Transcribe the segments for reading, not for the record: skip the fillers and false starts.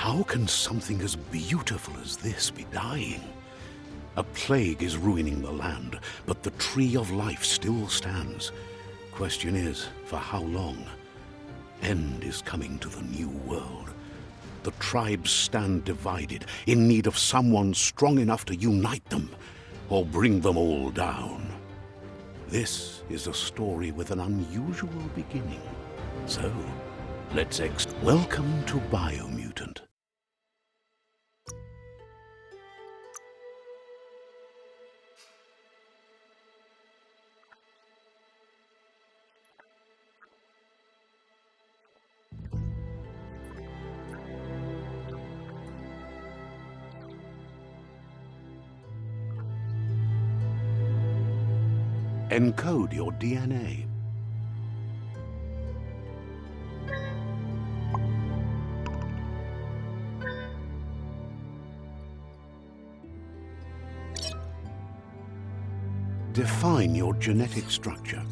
How can something as beautiful as this be dying? A plague is ruining the land, but the tree of life still stands. Question is, for how long? End is coming to the new world. The tribes stand divided, in need of someone strong enough to unite them, or bring them all down. This is a story with an unusual beginning. So, let's welcome to Biomutant. Encode your DNA. Define your genetic structure.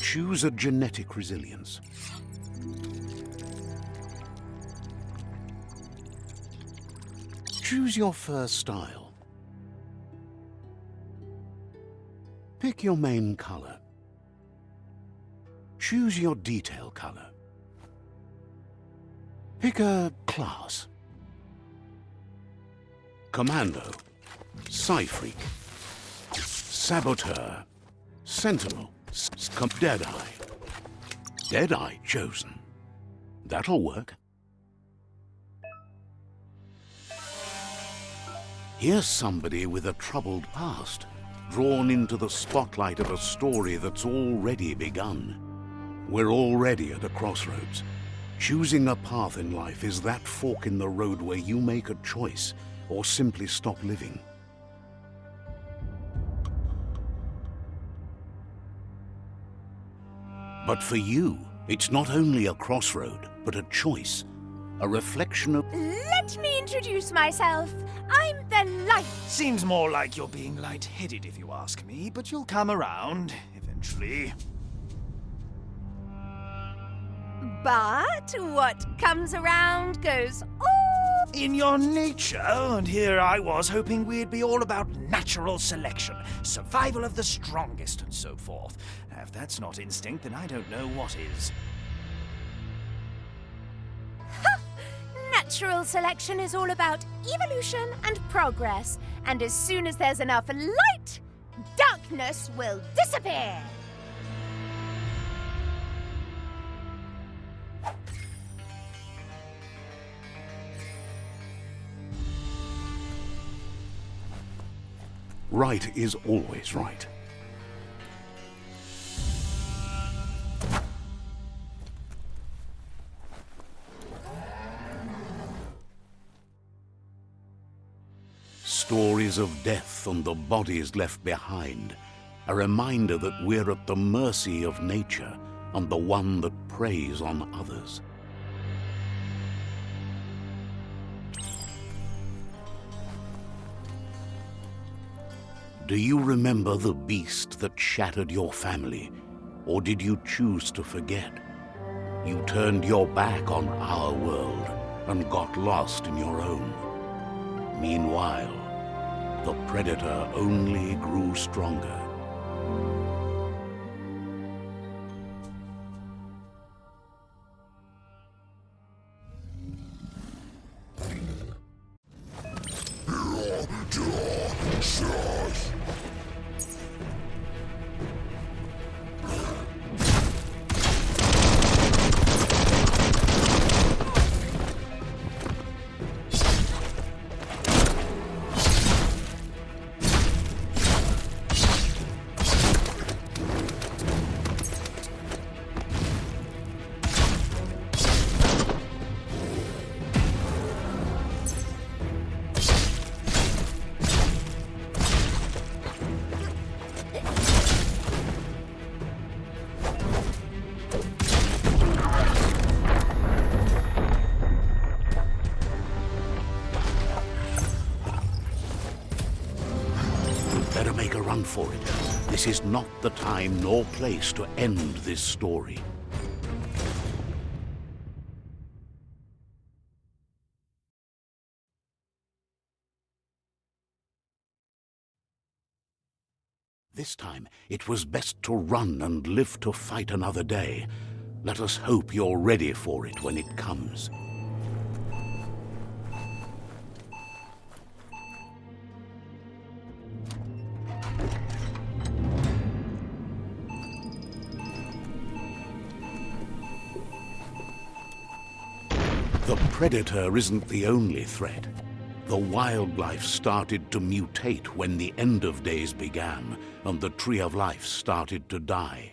Choose a genetic resilience. Choose your fur style. Pick your main color. Choose your detail color. Pick a class. Commando, Psy-Freak, Saboteur, Sentinel, Deadeye. Deadeye chosen. That'll work. Here's somebody with a troubled past, drawn into the spotlight of a story that's already begun. We're already at a crossroads. Choosing a path in life is that fork in the road where you make a choice or simply stop living. But for you, it's not only a crossroad, but a choice. A reflection of... Let me introduce myself. I'm the Light. Seems more like you're being light-headed if you ask me, but you'll come around, eventually. But what comes around goes all... In your nature, and here I was hoping we'd be all about natural selection, survival of the strongest, and so forth. If that's not instinct, then I don't know what is. Natural selection is all about evolution and progress, and as soon as there's enough light, darkness will disappear. Right is always right. Stories of death and the bodies left behind, a reminder that we're at the mercy of nature and the one that preys on others. Do you remember the beast that shattered your family, or did you choose to forget? You turned your back on our world and got lost in your own. Meanwhile, the predator only grew stronger. for it. This is not the time nor place to end this story. This time, it was best to run and live to fight another day. Let us hope you're ready for it when it comes. The Predator isn't the only threat. The wildlife started to mutate when the end of days began, and the Tree of Life started to die.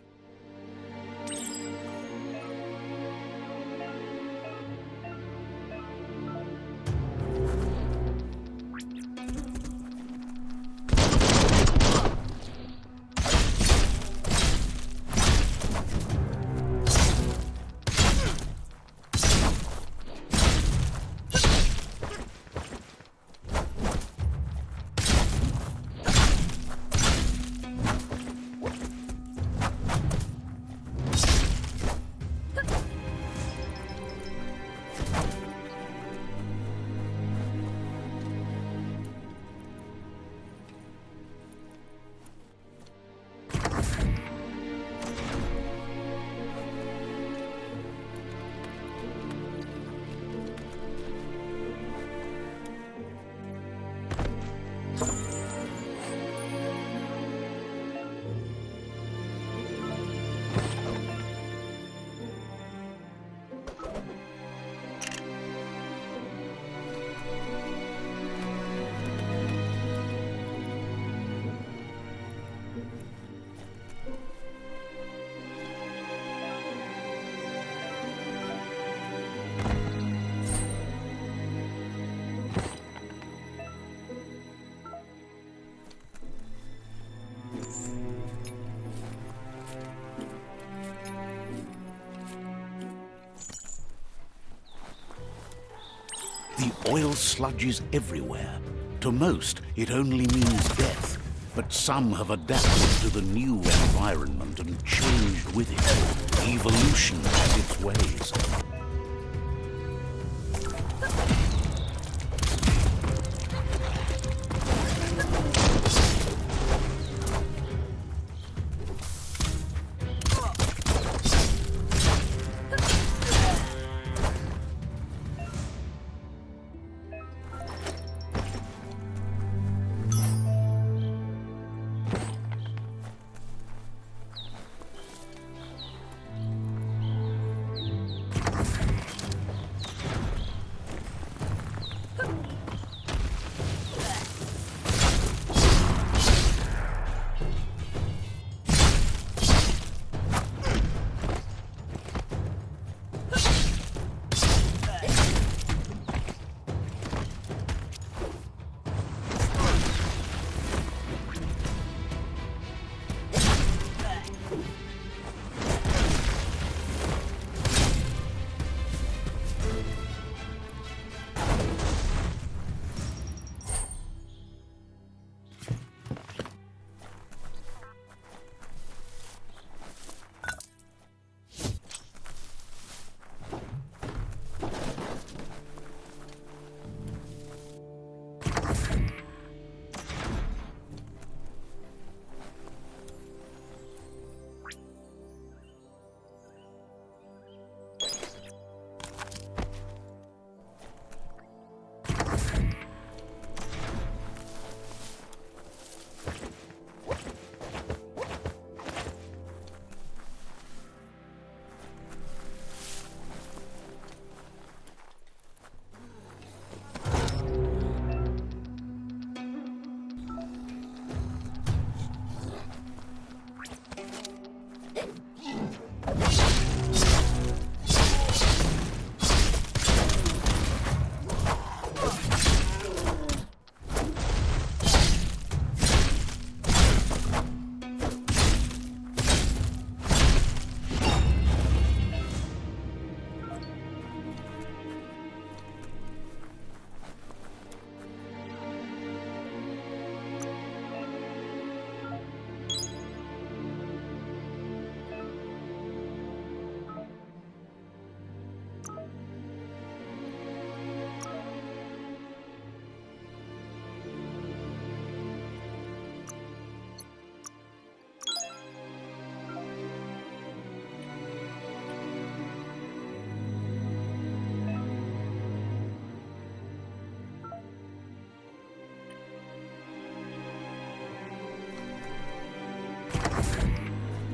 The oil sludges everywhere. To most, it only means death. But some have adapted to the new environment and changed with it. Evolution has its ways.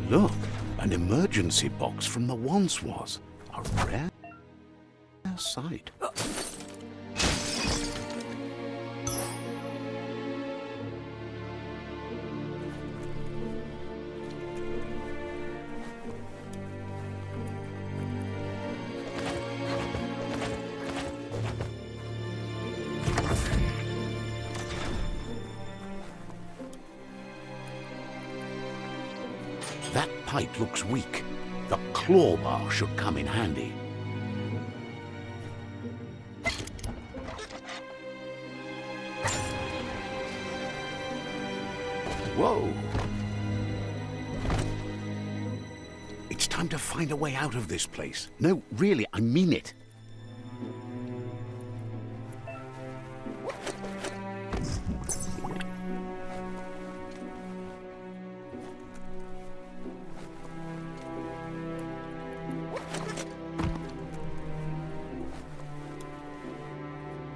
Look, an emergency box from the once was. A rare sight. That pipe looks weak. The claw bar should come in handy. Whoa! It's time to find a way out of this place. No, really, I mean it.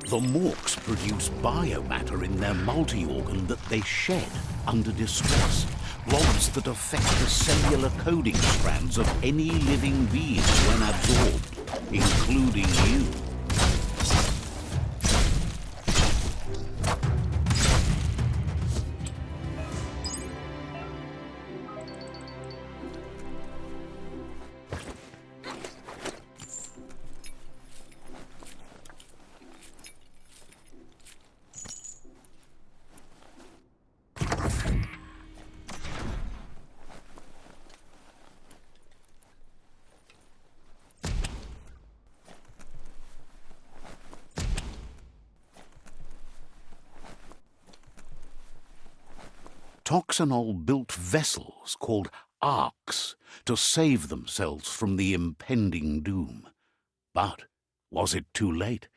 The Morks produce biomatter in their multi-organ that they shed under distress. Blobs that affect the cellular coding strands of any living being when absorbed, including you. Toxanol built vessels called arks to save themselves from the impending doom. But was it too late?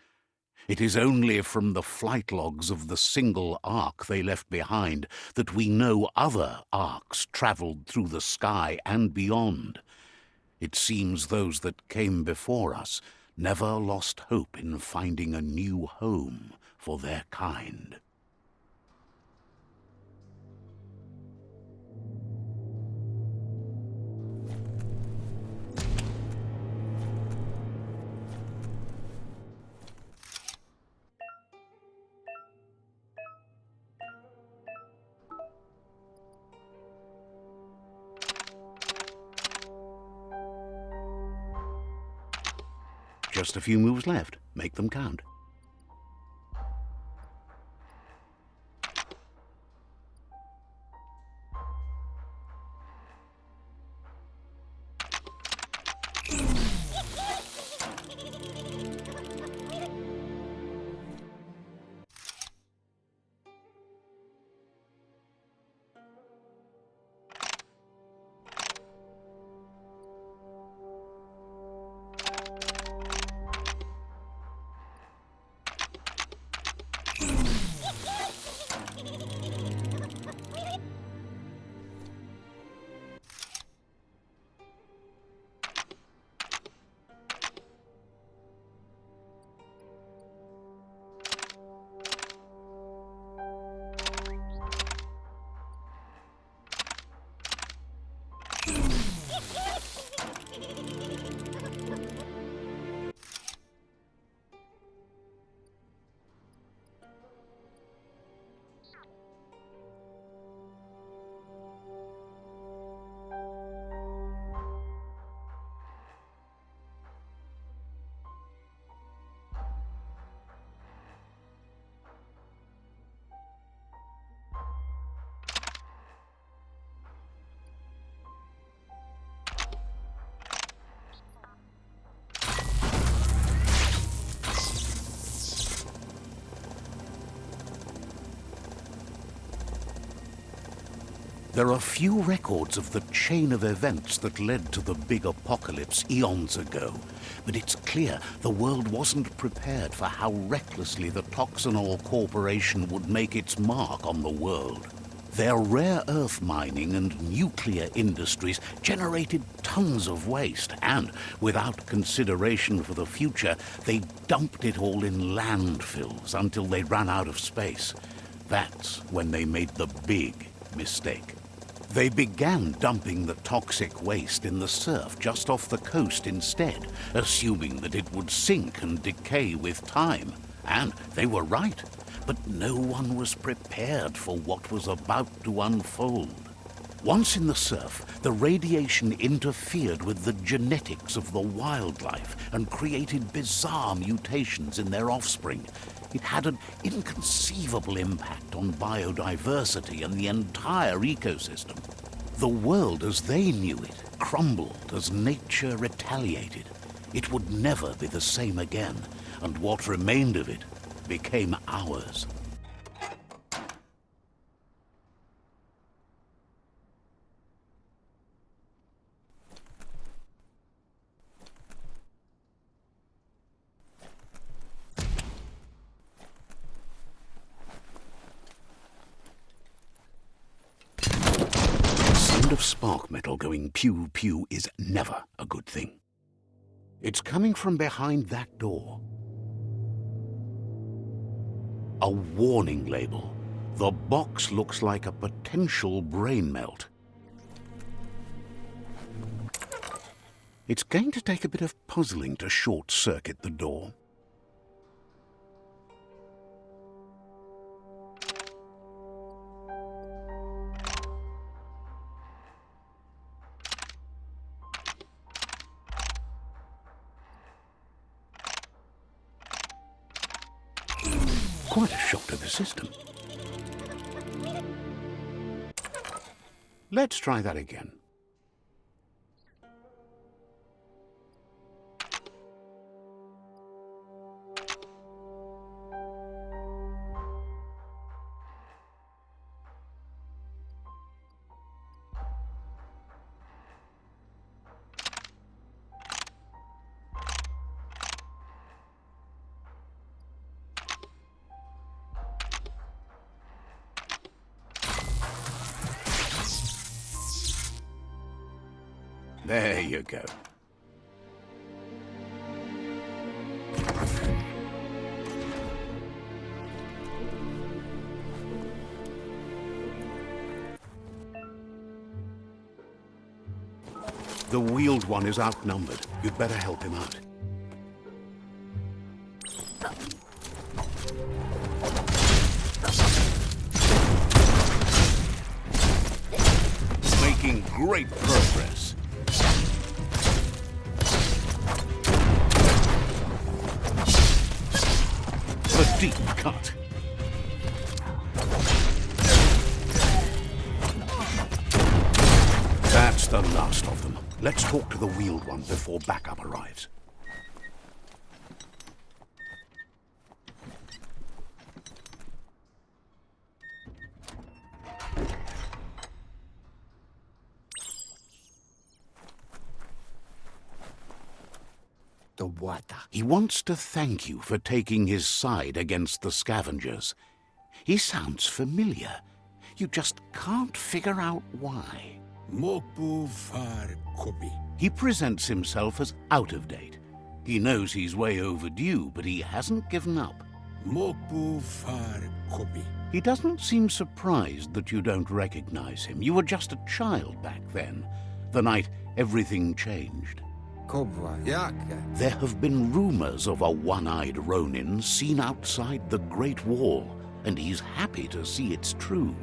It is only from the flight logs of the single ark they left behind that we know other arks travelled through the sky and beyond. It seems those that came before us never lost hope in finding a new home for their kind. Just a few moves left. Make them count. There are few records of the chain of events that led to the big apocalypse eons ago, but it's clear the world wasn't prepared for how recklessly the Toxanol Corporation would make its mark on the world. Their rare earth mining and nuclear industries generated tons of waste, and without consideration for the future, they dumped it all in landfills until they ran out of space. That's when they made the big mistake. They began dumping the toxic waste in the surf just off the coast instead, assuming that it would sink and decay with time. And they were right. But no one was prepared for what was about to unfold. Once in the surf, the radiation interfered with the genetics of the wildlife and created bizarre mutations in their offspring. It had an inconceivable impact on biodiversity and the entire ecosystem. The world as they knew it crumbled as nature retaliated. It would never be the same again, and what remained of it became ours. The sound of spark metal going pew pew is never a good thing. It's coming from behind that door. A warning label. The box looks like a potential brain melt. It's going to take a bit of puzzling to short-circuit the door. Quite a shock to the system. Let's try that again. There you go. The wheeled one is outnumbered. You'd better help him out. Making great progress. A deep cut. That's the last of them. Let's talk to the wheeled one before backup arrives. The water. He wants to thank you for taking his side against the scavengers. He sounds familiar. You just can't figure out why. Mopu far kobi. He presents himself as out of date. He knows he's way overdue, but he hasn't given up. Mopu far kobi. He doesn't seem surprised that you don't recognize him. You were just a child back then, the night everything changed. Kobwa yaka. There have been rumors of a one-eyed Ronin seen outside the Great Wall, and he's happy to see it's true.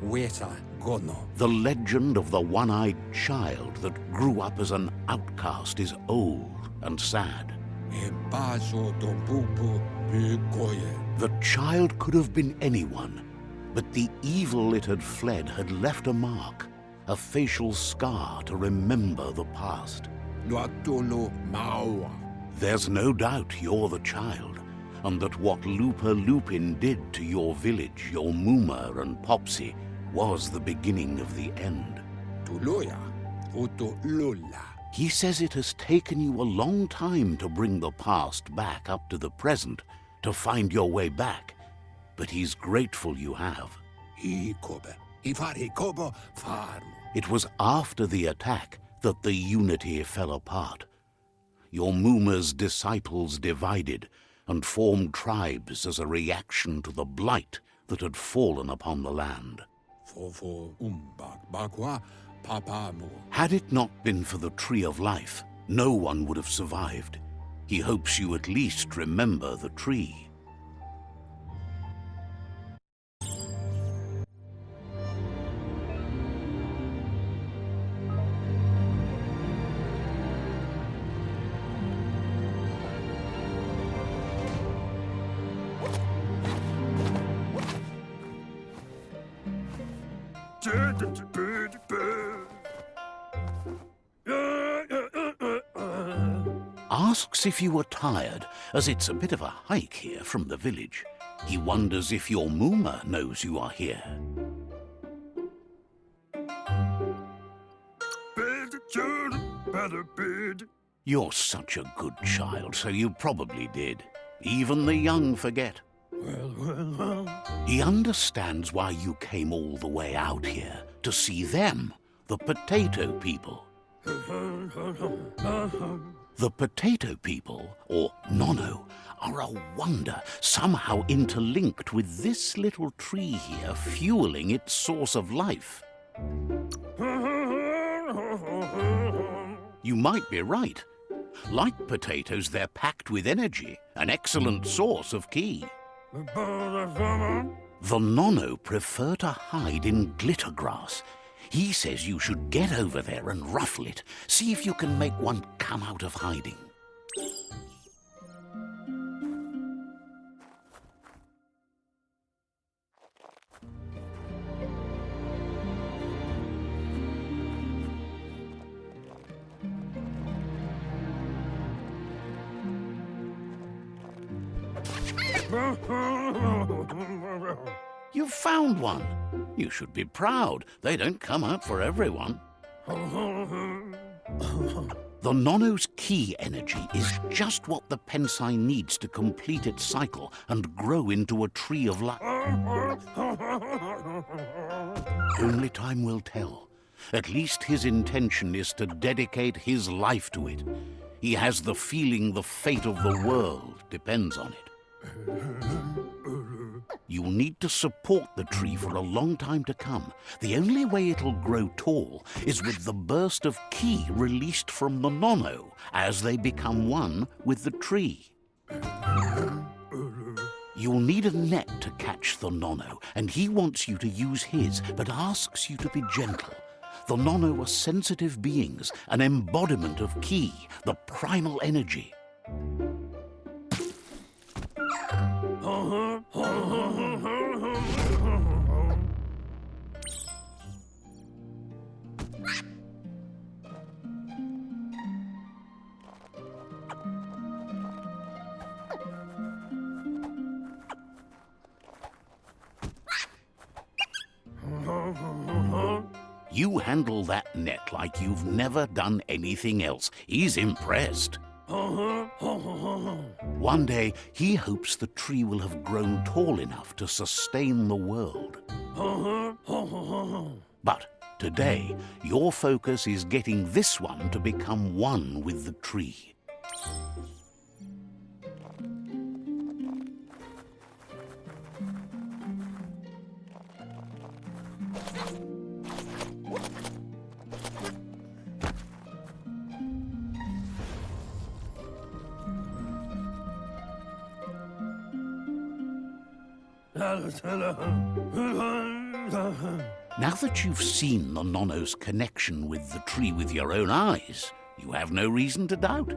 Weta gono. The legend of the one-eyed child that grew up as an outcast is old and sad. E bazo do bubu bugoye. The child could have been anyone, but the evil it had fled had left a mark, a facial scar to remember the past. Luatolo maua. There's no doubt you're the child, and that what Lupa Lupin did to your village, your Muma and Popsy, was the beginning of the end. Tuloya. Uto lula. He says it has taken you a long time to bring the past back up to the present, to find your way back, but he's grateful you have. Ikobe. Ifari kobo farmu. It was after the attack that the unity fell apart. Your Muma's disciples divided and formed tribes as a reaction to the blight that had fallen upon the land. Fofo umbak bakwa papamu. Had it not been for the Tree of Life, no one would have survived. He hopes you at least remember the tree. Asks if you are tired, as it's a bit of a hike here from the village. He wonders if your Mooma knows you are here. You're such a good child, so you probably did. Even the young forget. He understands why you came all the way out here, to see them, the potato people. The potato people, or Nono, are a wonder, somehow interlinked with this little tree here, fueling its source of life. You might be right. Like potatoes, they're packed with energy, an excellent source of ki. The Nono prefer to hide in glitter grass. He says you should get over there and ruffle it. See if you can make one come out of hiding. You found one. You should be proud. They don't come out for everyone. The Nono's ki energy is just what the Pensai needs to complete its cycle and grow into a tree of life. Only time will tell. At least his intention is to dedicate his life to it. He has the feeling the fate of the world depends on it. You'll need to support the tree for a long time to come. The only way it'll grow tall is with the burst of ki released from the Nono as they become one with the tree. You'll need a net to catch the Nono, and he wants you to use his, but asks you to be gentle. The Nono are sensitive beings, an embodiment of ki, the primal energy. You handle that net like you've never done anything else. He's impressed. One day, he hopes the tree will have grown tall enough to sustain the world. But today, your focus is getting this one to become one with the tree. Now that you've seen the Nono's connection with the tree with your own eyes, you have no reason to doubt.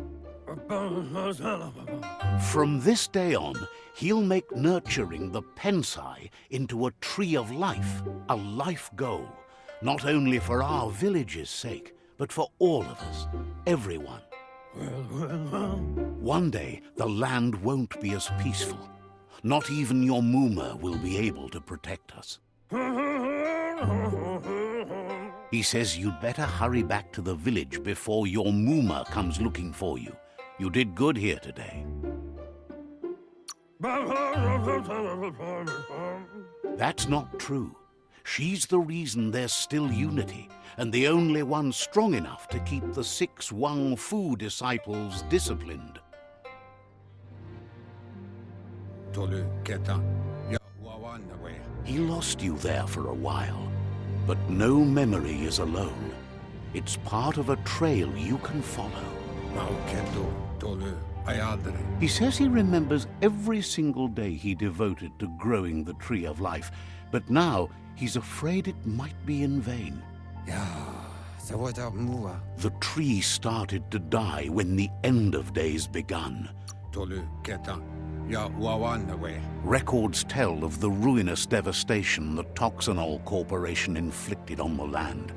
From this day on, he'll make nurturing the Pensai into a tree of life, a life goal, not only for our village's sake, but for all of us, everyone. One day, the land won't be as peaceful. Not even your Mooma will be able to protect us. He says you'd better hurry back to the village before your Mooma comes looking for you. You did good here today. That's not true. She's the reason there's still unity, and the only one strong enough to keep the 6 Wang Fu disciples disciplined. He lost you there for a while. But no memory is alone. It's part of a trail you can follow. Maukendo tolu ayadre. He says he remembers every single day he devoted to growing the Tree of Life, but now he's afraid it might be in vain. Ya, sawata mua. The tree started to die when the end of days begun. Tolu keta. Ya wawanwe. Records tell of the ruinous devastation the Toxanol Corporation inflicted on the land.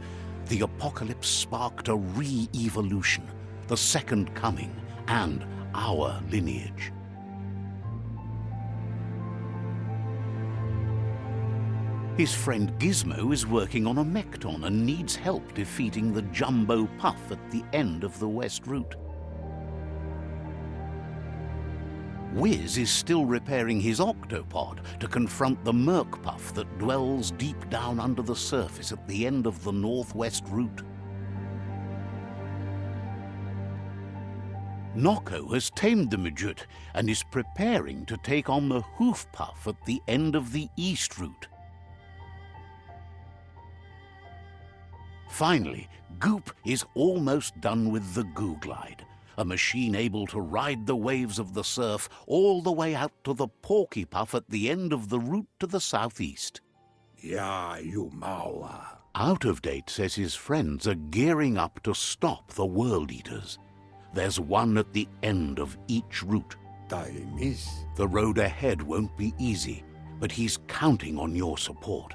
The apocalypse sparked a re-evolution, the second coming, and our lineage. His friend Gizmo is working on a Mekton and needs help defeating the Jumbo Puff at the end of the West Route. Wiz is still repairing his octopod to confront the Merc Puff that dwells deep down under the surface at the end of the Northwest Route. Noko has tamed the Midget and is preparing to take on the Hoof Puff at the end of the East Route. Finally, Goop is almost done with the Goo Glide, a machine able to ride the waves of the surf all the way out to the Porky Puff at the end of the route to the southeast. Ya you mawa. Out of Date says his friends are gearing up to stop the World Eaters. There's one at the end of each route. Tai miss. The road ahead won't be easy, but he's counting on your support.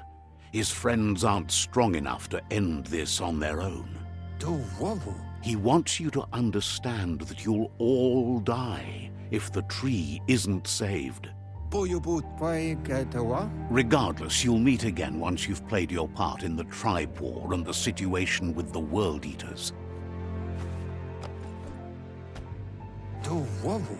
His friends aren't strong enough to end this on their own. Do wawu. He wants you to understand that you'll all die if the tree isn't saved. Boyubut pai ketawa. Regardless, you'll meet again once you've played your part in the tribe war and the situation with the World Eaters. Do wawu.